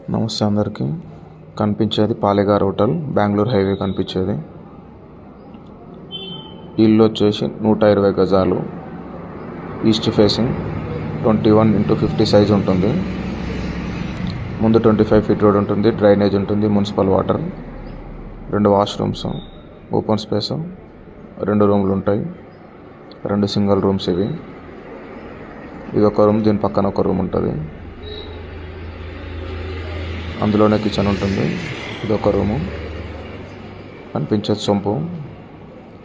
నమస్తే అందరికీ. కనిపించేది పాలేగార్ హోటల్, బెంగళూరు హైవే కనిపించేది. ఇల్లు వచ్చేసి 120 గజాలు, ఈస్ట్ ఫేసింగ్, 21x50 సైజ్ ఉంటుంది. ముందు 25 ఫీట్ రోడ్ ఉంటుంది, డ్రైనేజ్ ఉంటుంది, municipal water, 2 washrooms, open space, 2 రూమ్లు ఉంటాయి, 2 సింగిల్ రూమ్స్. ఇది ఒక రూమ్, దీని పక్కన ఒక రూమ్ ఉంటుంది, అందులోనే కిచెన్ ఉంటుంది. ఇదొక రూము. కనిపించేది సొంపు.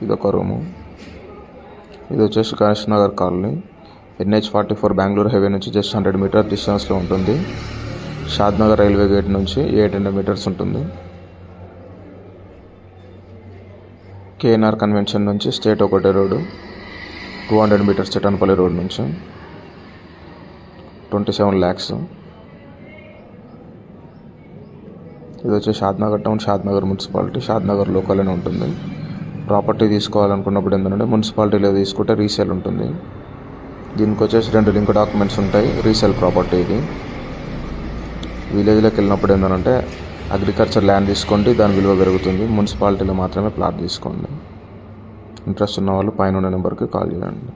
ఇదొక రూము. ఇది వచ్చేసి Ganesh Nagar colony, NH44 Bengaluru highway నుంచి జస్ట్ 100 మీటర్ డిస్టెన్స్లో ఉంటుంది. షాద్ నగర్ రైల్వే గేట్ నుంచి 800 మీటర్స్ ఉంటుంది. KNR కన్వెన్షన్ నుంచి స్టేట్ ఒకటే రోడ్డు, 200 మీటర్స్ చిట్టనపల్లి రోడ్ నుంచి, 27 lakhs. ఇది వచ్చి షాద్నగర్ టౌన్, షాద్నగర్ మున్సిపాలిటీ, షాద్నగర్ లోకల్లోనే ఉంటుంది. ప్రాపర్టీ తీసుకోవాలనుకున్నప్పుడు ఏంటంటే మున్సిపాలిటీలో తీసుకుంటే రీసేల్ ఉంటుంది. దీనికి వచ్చేసి 2 లింక్ డాక్యుమెంట్స్ ఉంటాయి. రీసేల్ ప్రాపర్టీ ఇది. విలేజ్లోకి వెళ్ళినప్పుడు ఏంటంటే అగ్రికల్చర్ ల్యాండ్ తీసుకోండి, దాని విలువ పెరుగుతుంది. మున్సిపాలిటీలో మాత్రమే ప్లాట్ తీసుకోండి. ఇంట్రెస్ట్ ఉన్న వాళ్ళు పైన ఉన్న నెంబర్కి కాల్ చేయండి.